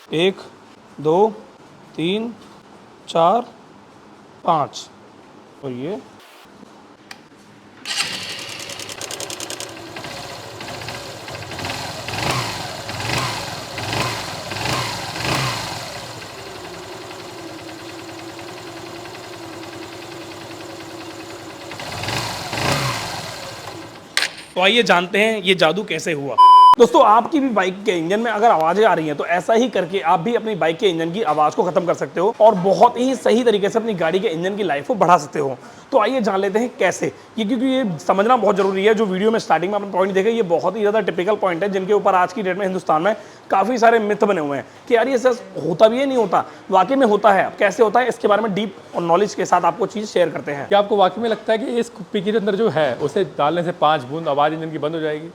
1 2 3 4 5 और ये तो आइए जानते हैं ये जादू कैसे हुआ। दोस्तों, आपकी भी बाइक के इंजन में अगर आवाजें आ रही हैं तो ऐसा ही करके आप भी अपनी बाइक के इंजन की आवाज को खत्म कर सकते हो और बहुत ही सही तरीके से अपनी गाड़ी के इंजन की लाइफ को बढ़ा सकते हो। तो आइए जान लेते हैं कैसे। ये क्योंकि ये समझना बहुत जरूरी है। जो वीडियो में स्टार्टिंग में आपने पॉइंट देखे, ये बहुत ही ज्यादा टिपिकल पॉइंट है जिनके ऊपर आज की डेट में हिंदुस्तान में काफी सारे मिथ बने हुए हैं कि यार ये सच होता भी है, नहीं होता। वाकई में होता है। अब कैसे होता है इसके बारे में डीप और नॉलेज के साथ आपको चीज शेयर करते हैं। क्या आपको वाकई में लगता है कि इस कुप्पी के अंदर जो है उसे डालने से 5 बूंद आवाज इंजन की बंद हो जाएगी?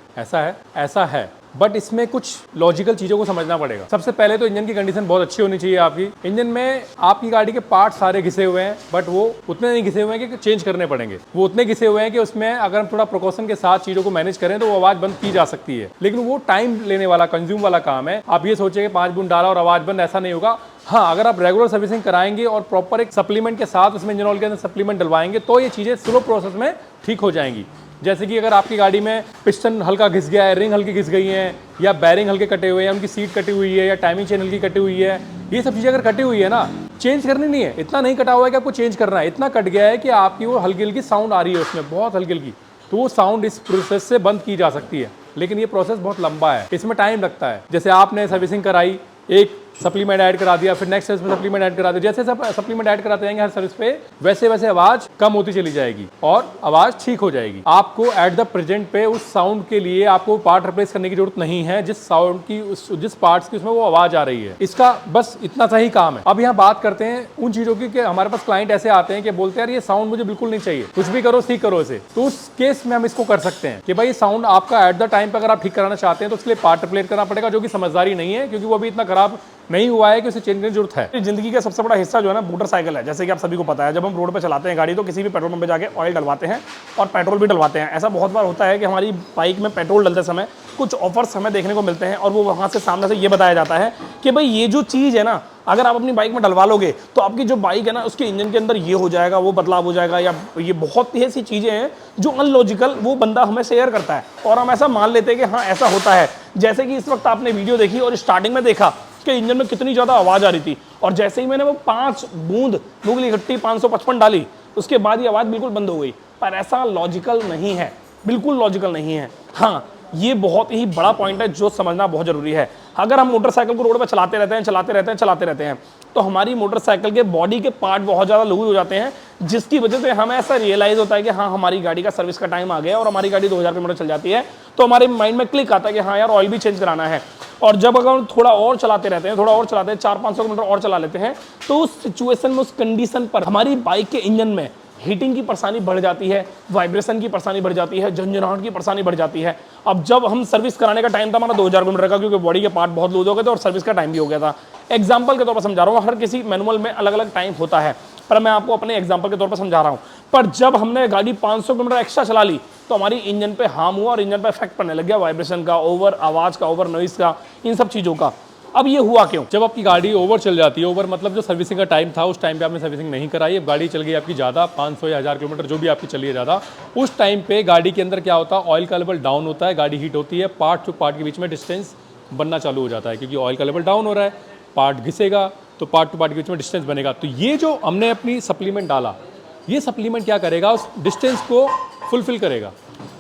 ऐसा है, बट इसमें कुछ लॉजिकल चीज़ों को समझना पड़ेगा। सबसे पहले तो इंजन की कंडीशन बहुत अच्छी होनी चाहिए आपकी। इंजन में आपकी गाड़ी के पार्ट सारे घिसे हुए हैं, बट वो उतने नहीं घिसे हुए हैं कि चेंज करने पड़ेंगे। वो उतने घिसे हुए हैं कि उसमें अगर हम थोड़ा प्रिकॉशन के साथ चीज़ों को मैनेज करें तो वो आवाज़ बंद की जा सकती है। लेकिन वो टाइम लेने वाला, कंज्यूम वाला काम है। आप ये सोचिए कि 5 बूंद डाला और आवाज़ बंद, ऐसा नहीं होगा। हाँ, अगर आप रेगुलर सर्विसिंग कराएंगे और प्रॉपर एक सप्लीमेंट के साथ उसमें इंजन ऑयल के अंदर सप्लीमेंट डलवाएंगे तो ये चीज़ें स्लो प्रोसेस में ठीक हो जाएंगी। जैसे कि अगर आपकी गाड़ी में पिस्टन हल्का घिस गया है, रिंग हल्की घिस गई है, या बैरिंग हल्के कटे हुए हैं, उनकी सीट कटी हुई है, या टाइमिंग चेन हल्की कटी हुई है, ये सब चीज़ें अगर कटी हुई है ना, चेंज करनी नहीं है। इतना नहीं कटा हुआ है कि आपको चेंज करना है, इतना कट गया है कि आपकी वो हल्की हल्की साउंड आ रही है उसमें, बहुत हल्की हल्की, तो वो साउंड इस प्रोसेस से बंद की जा सकती है। लेकिन ये प्रोसेस बहुत लंबा है, इसमें टाइम लगता है। जैसे आपने सर्विसिंग कराई, एक सप्लीमेंट ऐड करा दिया, फिर नेक्स्ट सर्विस में सप्लीमेंट ऐड करा दिया, जैसे सब सप्लीमेंट ऐड कराते जाएंगे हर सर्विस पे, वैसे वैसे आवाज कम होती चली जाएगी और आवाज ठीक हो जाएगी। आपको एट द प्रेजेंट पे उस साउंड के लिए आपको पार्ट रिप्लेस करने की जरूरत नहीं है जिस साउंड की, जिस पार्ट्स की उसमें वो आवाज आ रही है। इसका बस इतना सा ही काम है। अब यहाँ बात करते हैं उन चीजों की कि हमारे पास क्लाइंट ऐसे आते हैं कि बोलते हैं यार ये साउंड मुझे बिल्कुल नहीं चाहिए, कुछ भी करो ठीक करो इसे। तो उस केस में हम इसको कर सकते हैं कि भाई साउंड आपका एट द टाइम पे अगर आप ठीक कराना चाहते हैं तो उसके लिए पार्ट रिप्लेस करना पड़ेगा, जो कि समझदारी नहीं है क्योंकि वो अभी इतना खराब नहीं हुआ है कि उसे चेंज करने की जरूरत है। जिंदगी का सबसे बड़ा हिस्सा जो है ना, मोटरसाइकिल है। जैसे कि आप सभी को पता है, जब हम रोड पे चलाते हैं गाड़ी तो किसी भी पेट्रोल पंप पे जाके ऑयल डलवाते हैं और पेट्रोल भी डलवाते हैं। ऐसा बहुत बार होता है कि हमारी बाइक में पेट्रोल डलते समय कुछ ऑफर्स हमें देखने को मिलते हैं और वो वहाँ से सामने से ये बताया जाता है कि भाई ये जो चीज़ है ना, अगर आप अपनी बाइक में डलवा लोगे तो आपकी जो बाइक है ना उसके इंजन के अंदर ये हो जाएगा, वो बदलाव हो जाएगा, या ये बहुत ही ऐसी चीज़ें हैं जो अनलॉजिकल वो बंदा हमें शेयर करता है और हम ऐसा मान लेते हैं कि हाँ ऐसा होता है। जैसे कि इस वक्त आपने वीडियो देखी और स्टार्टिंग में देखा कि इंजन में कितनी ज़्यादा आवाज़ आ रही थी और जैसे ही मैंने वो 5 बूंद मूंगली खट्टी 555 डाली उसके बाद ये आवाज़ बिल्कुल बंद हो गई। पर ऐसा लॉजिकल नहीं है, बिल्कुल लॉजिकल नहीं है। हाँ, ये बहुत ही बड़ा पॉइंट है जो समझना बहुत जरूरी है। अगर हम मोटरसाइकिल को रोड पर चलाते रहते हैं तो हमारी मोटरसाइकिल के बॉडी के पार्ट बहुत ज़्यादा लूज हो जाते हैं, जिसकी वजह से हमें ऐसा रियलाइज़ होता है कि हाँ हमारी गाड़ी का सर्विस का टाइम आ गया और हमारी गाड़ी 2000 किलोमीटर चल जाती है। तो हमारे माइंड में क्लिक आता है कि हाँ यार ऑयल भी चेंज कराना है। और जब अगर हम थोड़ा और चलाते रहते हैं 400-500 किलोमीटर और चला लेते हैं तो उस सिचुएशन में, उस कंडीशन पर हमारी बाइक के इंजन में हीटिंग की परेशानी बढ़ जाती है, वाइब्रेशन की परेशानी बढ़ जाती है, झंझनाहट की परेशानी बढ़ जाती है। अब जब हम सर्विस कराने का टाइम था हमारा 2000 किलोमीटर का, क्योंकि बॉडी के पार्ट बहुत लूज हो गए थे और सर्विस का टाइम भी हो गया था। एग्जाम्पल के तौर पर समझा रहा हूँ, हर किसी मैनुअल में अलग अलग टाइम होता है, पर मैं आपको अपने एग्जाम्पल के तौर पर समझा रहा हूँ। पर जब हमने गाड़ी 500 किलोमीटर एक्स्ट्रा चला ली तो हमारी इंजन पे हार्म हुआ और इंजन पे इफेक्ट पड़ने लग गया, वाइब्रेशन का, ओवर आवाज़ का, ओवर नॉइस का, इन सब चीज़ों का। अब ये हुआ क्यों? जब आपकी गाड़ी ओवर चल जाती है, ओवर मतलब जो सर्विसिंग का टाइम था उस टाइम पे आपने सर्विसिंग नहीं कराई, अब गाड़ी चल गई आपकी ज़्यादा, 500 या 1000 किलोमीटर जो भी आपकी चली है ज़्यादा, उस टाइम पे गाड़ी के अंदर क्या होता है, ऑयल का लेवल डाउन होता है, गाड़ी हीट होती है, पार्ट टू पार्ट के बीच में डिस्टेंस बनना चालू हो जाता है क्योंकि ऑयल का लेवल डाउन हो रहा है, पार्ट घिसेगा तो पार्ट टू पार्ट के बीच में डिस्टेंस बनेगा। तो ये जो हमने अपनी सप्लीमेंट डाला, ये सप्लीमेंट क्या करेगा, उस डिस्टेंस को फुलफिल करेगा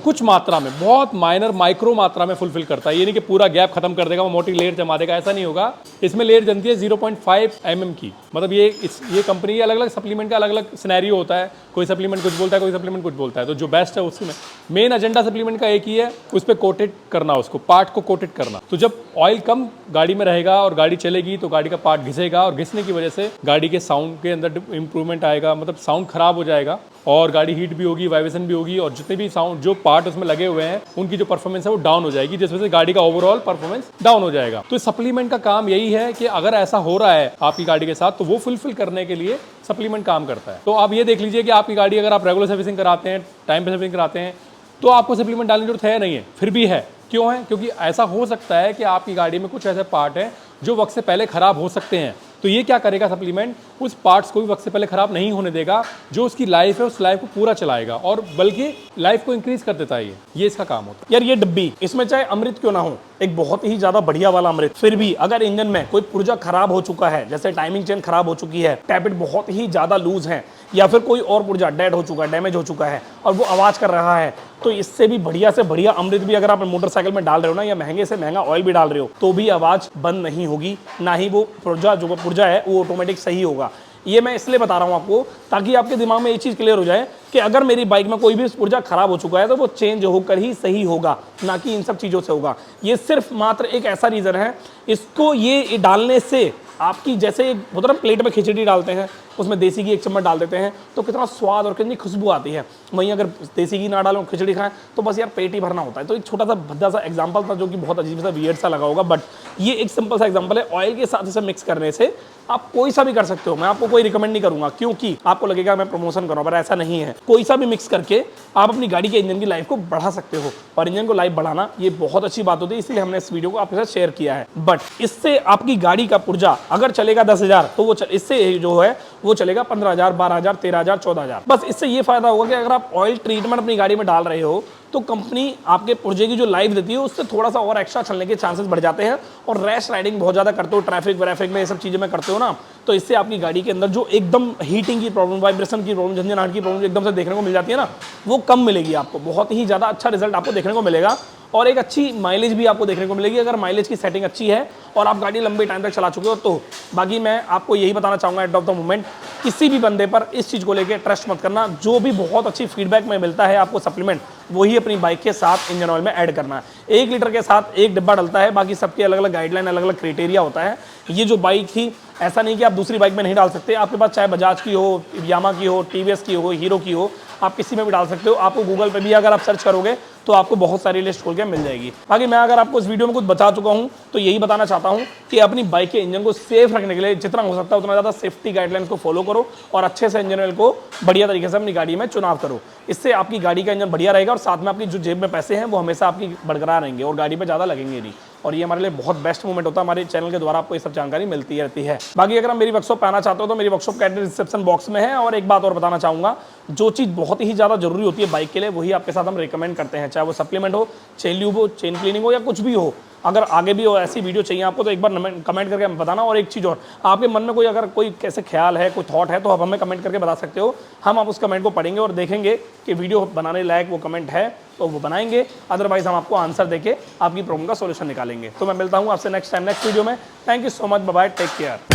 कुछ मात्रा में, बहुत माइनर माइक्रो मात्रा में फुलफिल करता है। ये नहीं कि पूरा गैप खत्म कर देगा, वो मोटी लेयर जमा देगा, ऐसा नहीं होगा। इसमें लेयर जनती है 0.5 mm की। मतलब ये कंपनी अलग अलग सप्लीमेंट का अलग अलग सिनेरियो होता है, कोई सप्लीमेंट कुछ बोलता है, कोई सप्लीमेंट कुछ बोलता है। तो जो बेस्ट है उसमें मेन एजेंडा सप्लीमेंट का एक ही है, उस पर कोटेड करना, उसको पार्ट को कोटेड करना। तो जब ऑयल कम गाड़ी में रहेगा और गाड़ी चलेगी तो गाड़ी का पार्ट घिसेगा और घिसने की वजह से गाड़ी के साउंड के अंदर इंप्रूवमेंट आएगा, मतलब साउंड खराब हो जाएगा और गाड़ी हीट भी होगी, वाइब्रेशन भी होगी और जितने भी साउंड जो पार्ट उसमें लगे हुए हैं उनकी जो परफॉर्मेंस है वो डाउन हो जाएगी, जिस वजह से गाड़ी का ओवरऑल परफॉर्मेंस डाउन हो जाएगा। तो सप्लीमेंट का काम यही है कि अगर ऐसा हो रहा है आपकी गाड़ी के साथ तो वो फुलफिल करने के लिए सप्लीमेंट काम करता है। तो आप ये देख लीजिए कि आपकी गाड़ी अगर आप रेगुलर सर्विसिंग कराते हैं, टाइम पे सर्विसिंग कराते हैं, तो आपको सप्लीमेंट डालने की जरूरत है नहीं है, फिर भी है। क्यों है? क्योंकि ऐसा हो सकता है कि आपकी गाड़ी में कुछ ऐसे पार्ट हैं जो वक्त से पहले खराब हो सकते हैं। तो ये क्या करेगा सप्लीमेंट, उस पार्ट्स को भी वक्त से पहले खराब नहीं होने देगा, जो उसकी लाइफ है उस लाइफ को पूरा चलाएगा और बल्कि लाइफ को इंक्रीज कर देता है। ये इसका काम होता है। यार ये डब्बी, इसमें चाहे अमृत क्यों ना हो, एक बहुत ही ज्यादा बढ़िया वाला अमृत, फिर भी अगर इंजन में कोई पुर्जा खराब हो चुका है, जैसे टाइमिंग चेन खराब हो चुकी है, टैबिट बहुत ही ज्यादा लूज है, या फिर कोई और पुर्जा डेड हो चुका है, डैमेज हो चुका है और वो आवाज कर रहा है, तो इससे भी बढ़िया से बढ़िया अमृत भी अगर आप मोटरसाइकिल में डाल रहे हो ना, या महंगे से महंगा ऑयल भी डाल रहे हो, तो भी आवाज बंद नहीं होगी, ना ही वो पुर्जा है वो ऑटोमेटिक सही होगा। ये मैं इसलिए बता रहा हूं आपको, ताकि आपके दिमाग में ये चीज क्लियर हो जाए कि अगर मेरी बाइक में कोई भी पुर्जा खराब हो चुका है तो वो चेंज होकर ही सही होगा, ना कि इन सब चीजों से होगा। ये सिर्फ मात्र एक ऐसा रीजन है, इसको ये डालने से आपकी, जैसे होता है ना प्लेट में खिचड़ी डालते हैं, उसमें देसी घी 1 चम्मच डाल देते हैं तो कितना स्वाद और कितनी खुशबू आती है, वहीं अगर देसी घी ना डालो खिचड़ी खाएं तो बस यार पेट ही भरना होता है। तो एक छोटा सा भद्दा सा एग्जांपल था जो कि बहुत अजीब सा वियर्ड सा लगा होगा, बट ये एक सिंपल सा एग्जांपल है। ऑयल के साथ इसे मिक्स करने से आप कोई सा भी कर सकते हो, मैं आपको कोई रिकमेंड नहीं करूंगा क्योंकि आपको लगेगा मैं प्रमोशन कर रहा हूं, पर ऐसा नहीं है। कोई सा भी मिक्स करके आप अपनी गाड़ी के इंजन की लाइफ को बढ़ा सकते हो, और इंजन को लाइफ बढ़ाना ये बहुत अच्छी बात होती है, इसलिए हमने इस वीडियो को आपके साथ शेयर किया है। बट इससे आपकी गाड़ी का पुर्जा अगर चलेगा 10,000 तो वो इससे जो है वो चलेगा 15,000, 12,000, 13,000, 14,000। बस इससे ये फायदा होगा कि अगर आप ऑयल ट्रीटमेंट अपनी गाड़ी में डाल रहे हो तो कंपनी आपके पुर्जे की जो लाइफ देती है उससे थोड़ा सा और एक्स्ट्रा चलने के चांसेस बढ़ जाते हैं। और रैश राइडिंग बहुत ज़्यादा करते हो, ट्रैफिक व्रैफिक में ये सब चीज़ें में करते हो ना, तो इससे आपकी गाड़ी के अंदर जो एकदम हीटिंग की प्रॉब्लम, वाइब्रेशन की प्रॉब्लम, झंझनाहट की प्रॉब्लम एकदम से देखने को मिल जाती है ना, वो कम मिलेगी आपको। बहुत ही ज़्यादा अच्छा रिजल्ट आपको देखने को मिलेगा और एक अच्छी माइलेज भी आपको देखने को मिलेगी अगर माइलेज की सेटिंग अच्छी है और आप गाड़ी लंबे टाइम तक चला चुके हो तो। बाकी मैं आपको यही बताना चाहूँगा एट ऑफ द मोमेंट, किसी भी बंदे पर इस चीज़ को लेकर ट्रस्ट मत करना। जो भी बहुत अच्छी फीडबैक में मिलता है आपको सप्लीमेंट, वही अपनी बाइक के साथ इंजन ऑयल में ऐड करना है। 1 लीटर के साथ 1 डिब्बा डलता है, बाकी सबके अलग अलग गाइडलाइन, अलग अलग क्राइटेरिया होता है। ये जो बाइक थी, ऐसा नहीं कि आप दूसरी बाइक में नहीं डाल सकते, आपके पास चाहे बजाज की हो, यामा की हो, टीवीएस की हो, हीरो की हो, आप किसी में भी डाल सकते हो। आपको गूगल पे भी अगर आप सर्च करोगे तो आपको बहुत सारी लिस्ट खोल के मिल जाएगी। बाकी मैं अगर आपको इस वीडियो में कुछ बता चुका हूं तो यही बताना चाहता हूं कि अपनी बाइक के इंजन को सेफ रखने के लिए जितना हो सकता है उतना ज़्यादा सेफ्टी गाइडलाइंस को फॉलो करो और अच्छे से इंजन ऑयल को बढ़िया तरीके से अपनी गाड़ी में चुनाव करो। इससे आपकी गाड़ी का इंजन बढ़िया रहेगा और साथ में आपकी जो जेब में पैसे हैं वो हमेशा आपकी बरकरार रहेंगे और गाड़ी पर ज़्यादा लगेंगे नहीं। और ये हमारे लिए बहुत बेस्ट मोमेंट होता है, हमारे चैनल के द्वारा आपको ये सब जानकारी मिलती रहती है। बाकी अगर आप मेरी वर्कशॉप पे आना चाहते हो तो मेरी वर्कशॉप का एड्रेस डिस्क्रिप्शन बॉक्स में है। और एक बात और बताना चाहूँगा, जो चीज़ बहुत ही ज़्यादा जरूरी होती है बाइक के लिए वही आपके साथ हम रिकमेंड करते हैं, चाहे वो सप्लीमेंट हो, चेन ल्यूब हो, चेन क्लीनिंग हो या कुछ भी हो। अगर आगे भी ऐसी वीडियो चाहिए आपको तो एक बार कमेंट करके हमें बताना। और एक चीज़ और, आपके मन में कोई अगर कोई कैसे ख्याल है, कोई थॉट है तो आप हमें कमेंट करके बता सकते हो। हम आप उस कमेंट को पढ़ेंगे और देखेंगे कि वीडियो बनाने लायक वो कमेंट है तो वो बनाएंगे, अदरवाइज हम आपको आंसर देके आपकी प्रॉब्लम का सॉल्यूशन निकालेंगे। तो मैं मिलता हूँ आपसे नेक्स्ट टाइम नेक्स्ट वीडियो में। Thank you so much, bye bye, take care.